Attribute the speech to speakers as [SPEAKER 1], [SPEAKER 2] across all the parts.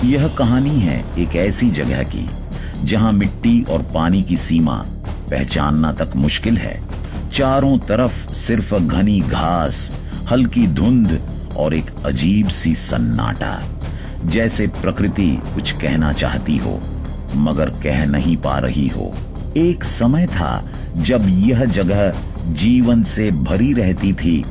[SPEAKER 1] यह कहानी है एक ऐसी जगह की जहां मिट्टी और पानी की सीमा पहचानना तक मुश्किल है। चारों तरफ सिर्फ घनी घास, हल्की धुंध और एक अजीब सी सन्नाटा, जैसे प्रकृति कुछ कहना चाहती हो मगर कह नहीं पा रही हो। एक समय था जब यह जगह जीवन से भरी रहती थी,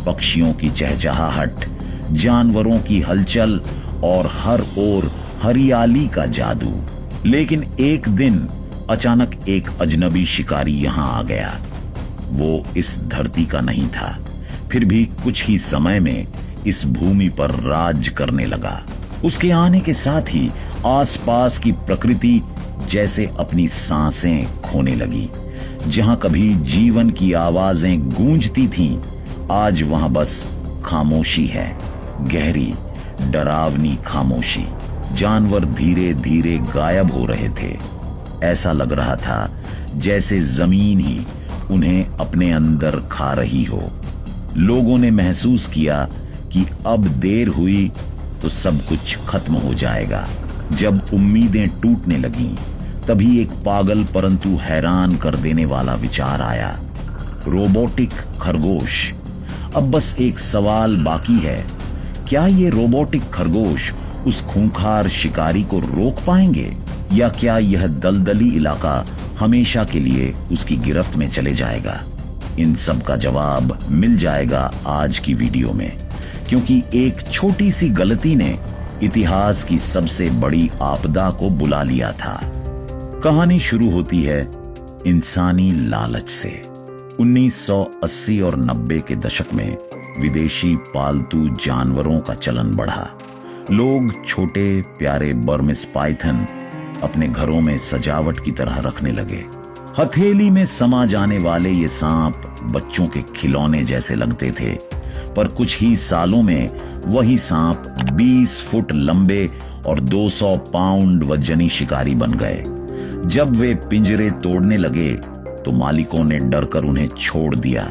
[SPEAKER 1] पक्षियों की चहचहाहट, जानवरों की हलचल और हर ओर हरियाली का जादू। लेकिन एक दिन अचानक एक अजनबी शिकारी यहां आ गया। वो इस धरती का नहीं था, फिर भी कुछ ही समय में इस भूमि पर राज करने लगा। उसके आने के साथ ही आसपास की प्रकृति जैसे अपनी सांसें खोने लगी। जहां कभी जीवन की आवाजें गूंजती थीं, आज वहां बस खामोशी है, गहरी डरावनी खामोशी। जानवर धीरे धीरे गायब हो रहे थे। ऐसा लग रहा था जैसे जमीन ही उन्हें अपने अंदर खा रही हो। लोगों ने महसूस किया कि अब देर हुई तो सब कुछ खत्म हो जाएगा। जब उम्मीदें टूटने लगीं, तभी एक पागल परंतु हैरान कर देने वाला विचार आया, रोबोटिक खरगोश। अब बस एक सवाल बाकी है, क्या ये रोबोटिक खरगोश उस खूंखार शिकारी को रोक पाएंगे, या क्या यह दलदली इलाका हमेशा के लिए उसकी गिरफ्त में चले जाएगा? इन सब का जवाब मिल जाएगा आज की वीडियो में, क्योंकि एक छोटी सी गलती ने इतिहास की सबसे बड़ी आपदा को बुला लिया था। कहानी शुरू होती है इंसानी लालच से। 1980 और 90 के दशक में विदेशी पालतू जानवरों का चलन बढ़ा। लोग छोटे प्यारे बर्मिस पाइथन अपने घरों में सजावट की तरह रखने लगे। हथेली में समा जाने वाले ये सांप बच्चों के खिलौने जैसे लगते थे, पर कुछ ही सालों में वही सांप 20 फुट लंबे और 200 पाउंड वजनी शिकारी बन गए। जब वे पिंजरे तोड़ने लगे तो मालिकों ने डरकर उन्हें छोड़ दिया।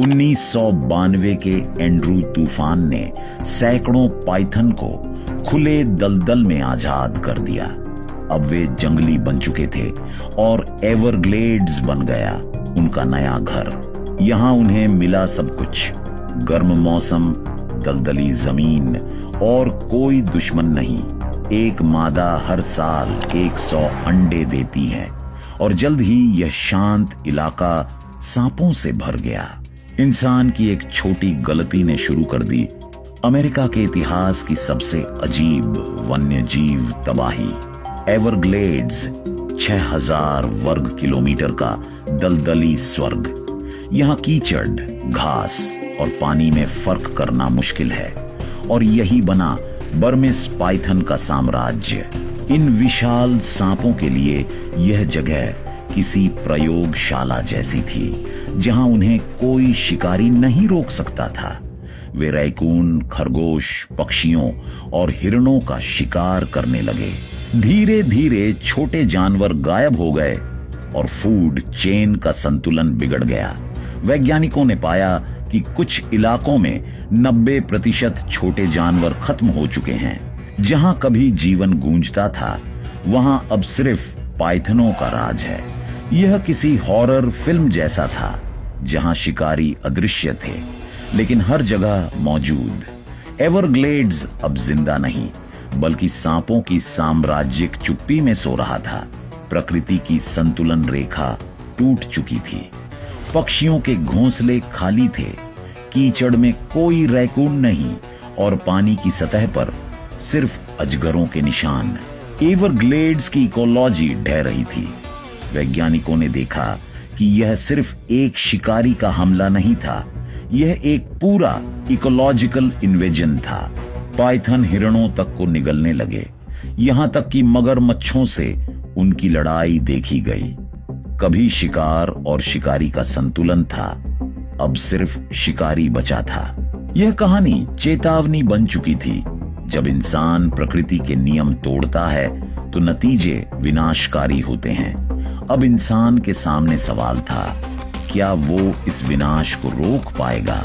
[SPEAKER 1] 1992 के एंड्रू तूफान ने सैकड़ों पाइथन को खुले दलदल में आजाद कर दिया। अब वे जंगली बन चुके थे और एवरग्लेड्स बन गया उनका नया घर। यहां उन्हें मिला सब कुछ, गर्म मौसम, दलदली जमीन और कोई दुश्मन नहीं। एक मादा हर साल 100 अंडे देती है और जल्द ही यह शांत इलाका सांपों से भर गया। इंसान की एक छोटी गलती ने शुरू कर दी अमेरिका के इतिहास की सबसे अजीब वन्यजीव तबाही। एवरग्लेड्स 6000 वर्ग किलोमीटर का दलदली स्वर्ग। यहाँ कीचड़, घास और पानी में फर्क करना मुश्किल है, और यही बना बर्मिस पाइथन का साम्राज्य। इन विशाल सांपों के लिए यह जगह किसी प्रयोगशाला जैसी थी, जहां उन्हें कोई शिकारी नहीं रोक सकता था। वे रैकून, खरगोश, पक्षियों और हिरणों का शिकार करने लगे। धीरे धीरे छोटे जानवर गायब हो गए और फूड चेन का संतुलन बिगड़ गया। वैज्ञानिकों ने पाया कि कुछ इलाकों में 90% छोटे जानवर खत्म हो चुके हैं। जहां कभी जीवन गूंजता था, वहां अब सिर्फ पाइथनों का राज है। यह किसी हॉरर फिल्म जैसा था, जहां शिकारी अदृश्य थे लेकिन हर जगह मौजूद। एवरग्लेड्स अब जिंदा नहीं, बल्कि सांपों की साम्राज्यिक चुप्पी में सो रहा था। प्रकृति की संतुलन रेखा टूट चुकी थी। पक्षियों के घोंसले खाली थे, कीचड़ में कोई रैकून नहीं और पानी की सतह पर सिर्फ अजगरों के निशान। एवरग्लेड्स की इकोलॉजी ढह रही थी। वैज्ञानिकों ने देखा कि यह सिर्फ एक शिकारी का हमला नहीं था, यह एक पूरा इकोलॉजिकल इन्वेजन था। पाइथन हिरणों तक को निगलने लगे, यहां तक कि मगरमच्छों से उनकी लड़ाई देखी गई। कभी शिकार और शिकारी का संतुलन था, अब सिर्फ शिकारी बचा था। यह कहानी चेतावनी बन चुकी थी। जब इंसान प्रकृति के नियम तोड़ता है तो नतीजे विनाशकारी होते हैं। अब इंसान के सामने सवाल था, क्या वो इस विनाश को रोक पाएगा?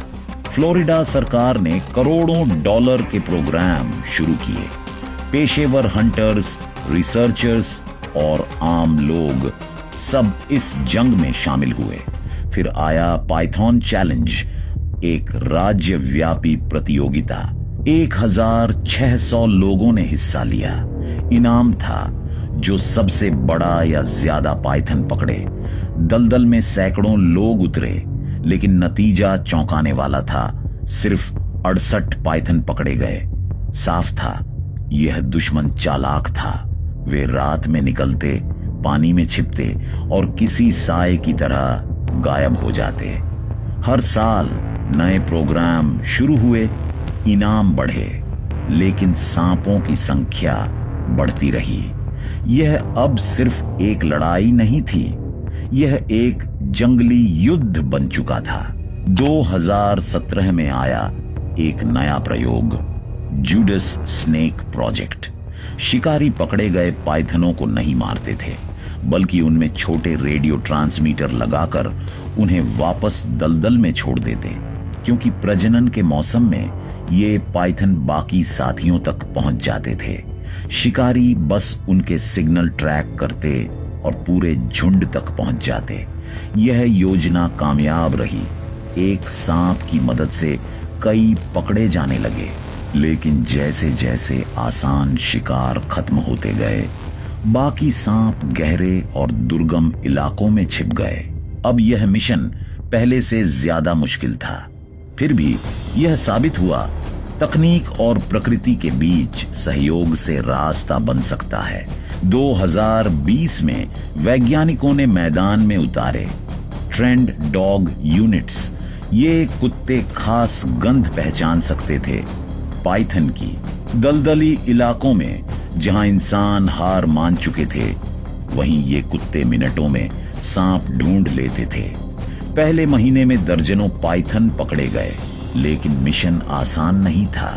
[SPEAKER 1] फ्लोरिडा सरकार ने करोड़ों डॉलर के प्रोग्राम शुरू किए। पेशेवर हंटर्स, रिसर्चर्स और आम लोग सब इस जंग में शामिल हुए। फिर आया पाइथन चैलेंज, एक राज्यव्यापी प्रतियोगिता। 1600 लोगों ने हिस्सा लिया। इनाम था जो सबसे बड़ा या ज्यादा पाइथन पकड़े। दलदल में सैकड़ों लोग उतरे, लेकिन नतीजा चौंकाने वाला था। सिर्फ 68 पाइथन पकड़े गए। साफ था, यह दुश्मन चालाक था। वे रात में निकलते, पानी में छिपते और किसी साए की तरह गायब हो जाते। हर साल नए प्रोग्राम शुरू हुए, इनाम बढ़े, लेकिन सांपों की संख्या बढ़ती रही। यह अब सिर्फ एक लड़ाई नहीं थी, यह एक जंगली युद्ध बन चुका था। 2017 में आया एक नया प्रयोग, जूडस स्नेक प्रोजेक्ट। शिकारी पकड़े गए पाइथनों को नहीं मारते थे, बल्कि उनमें छोटे रेडियो ट्रांसमीटर लगाकर उन्हें वापस दलदल में छोड़ देते, क्योंकि प्रजनन के मौसम में ये पाइथन बाकी साथियों तक पहुंच जाते थे। शिकारी बस उनके सिग्नल ट्रैक करते और पूरे झुंड तक पहुंच जाते। यह योजना कामयाब रही। एक सांप की मदद से कई पकड़े जाने लगे, लेकिन जैसे जैसे आसान शिकार खत्म होते गए, बाकी सांप गहरे और दुर्गम इलाकों में छिप गए। अब यह मिशन पहले से ज्यादा मुश्किल था। फिर भी यह साबित हुआ, तकनीक और प्रकृति के बीच सहयोग से रास्ता बन सकता है। 2020 में वैज्ञानिकों ने मैदान में उतारे ट्रेंड डॉग यूनिट्स। ये कुत्ते खास गंध पहचान सकते थे पाइथन की। दलदली इलाकों में जहां इंसान हार मान चुके थे, वहीं ये कुत्ते मिनटों में सांप ढूंढ लेते थे। पहले महीने में दर्जनों पाइथन पकड़े गए, लेकिन मिशन आसान नहीं था।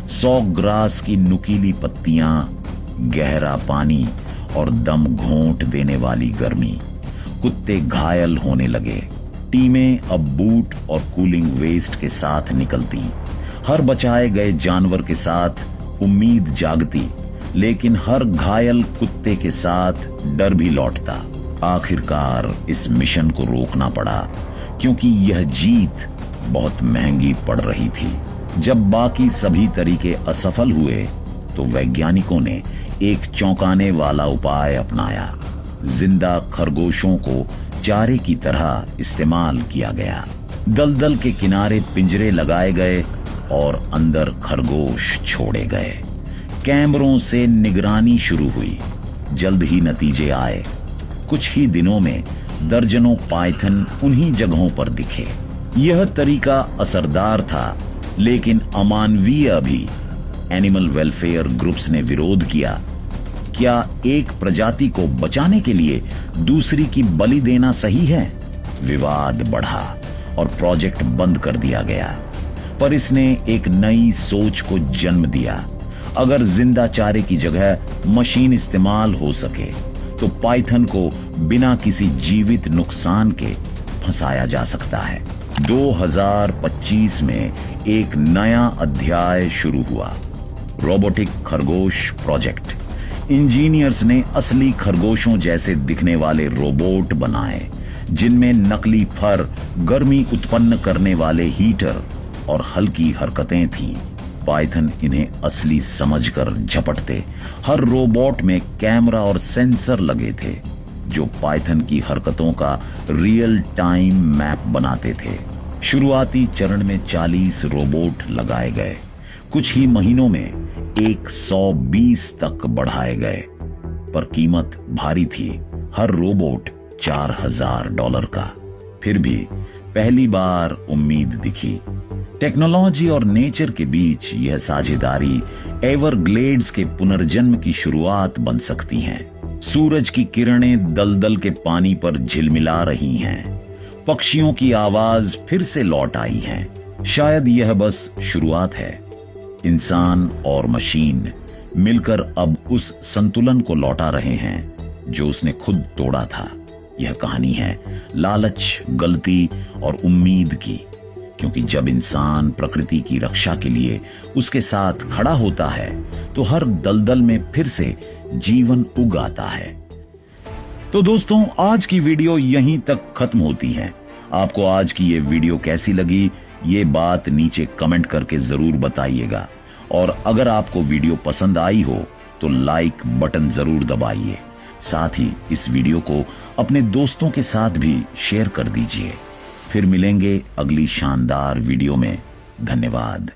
[SPEAKER 1] 100 ग्रास की नुकीली पत्तियां, गहरा पानी और दम घोंट देने वाली गर्मी। कुत्ते घायल होने लगे। टीमें अब बूट और कूलिंग वेस्ट के साथ निकलती। हर बचाए गए जानवर के साथ उम्मीद जागती, लेकिन हर घायल कुत्ते के साथ डर भी लौटता। आखिरकार इस मिशन को रोकना पड़ा, क्योंकि यह जीत बहुत महंगी पड़ रही थी। जब बाकी सभी तरीके असफल हुए, तो वैज्ञानिकों ने एक चौंकाने वाला उपाय अपनाया। जिंदा खरगोशों को चारे की तरह इस्तेमाल किया गया। दलदल के किनारे पिंजरे लगाए गए और अंदर खरगोश छोड़े गए। कैमरों से निगरानी शुरू हुई। जल्द ही नतीजे आए। कुछ ही दिनों में दर्जनों पाइथन उन्हीं जगहों पर दिखे। यह तरीका असरदार था, लेकिन अमानवीय भी। एनिमल वेलफेयर ग्रुप्स ने विरोध किया। क्या एक प्रजाति को बचाने के लिए दूसरी की बलि देना सही है? विवाद बढ़ा और प्रोजेक्ट बंद कर दिया गया। पर इसने एक नई सोच को जन्म दिया। अगर जिंदा चारे की जगह मशीन इस्तेमाल हो सके, तो पाइथन को बिना किसी जीवित नुकसान के फंसाया जा सकता है। 2025 में एक नया अध्याय शुरू हुआ, रोबोटिक खरगोश प्रोजेक्ट। इंजीनियर्स ने असली खरगोशों जैसे दिखने वाले रोबोट बनाए, जिनमें नकली फर, गर्मी उत्पन्न करने वाले हीटर और हल्की हरकतें थीं। पाइथन इन्हें असली समझकर झपटते। हर रोबोट में कैमरा और सेंसर लगे थे, जो पाइथन की हरकतों का रियल टाइम मैप बनाते थे। शुरुआती चरण में 40 रोबोट लगाए गए। कुछ ही महीनों में 120 तक बढ़ाए गए, पर कीमत भारी थी। हर रोबोट $4000 का। फिर भी पहली बार उम्मीद दिखी। टेक्नोलॉजी और नेचर के बीच यह साझेदारी एवरग्लेड्स के पुनर्जन्म की शुरुआत बन सकती है। सूरज की किरणें दलदल के पानी पर झिलमिला रही हैं। पक्षियों की आवाज फिर से लौट आई है। शायद यह बस शुरुआत है। इंसान और मशीन मिलकर अब उस संतुलन को लौटा रहे हैं जो उसने खुद तोड़ा था। यह कहानी है लालच, गलती और उम्मीद की। क्योंकि जब इंसान प्रकृति की रक्षा के लिए उसके साथ खड़ा होता है तो हर दलदल में फिर से जीवन उग आता है। तो दोस्तों, आज की वीडियो यहीं तक खत्म होती है। आपको आज की ये वीडियो कैसी लगी, ये बात नीचे कमेंट करके जरूर बताइएगा। और अगर आपको वीडियो पसंद आई हो तो लाइक बटन जरूर दबाइए। साथ ही इस वीडियो को अपने दोस्तों के साथ भी शेयर कर दीजिए। फिर मिलेंगे अगली शानदार वीडियो में। धन्यवाद।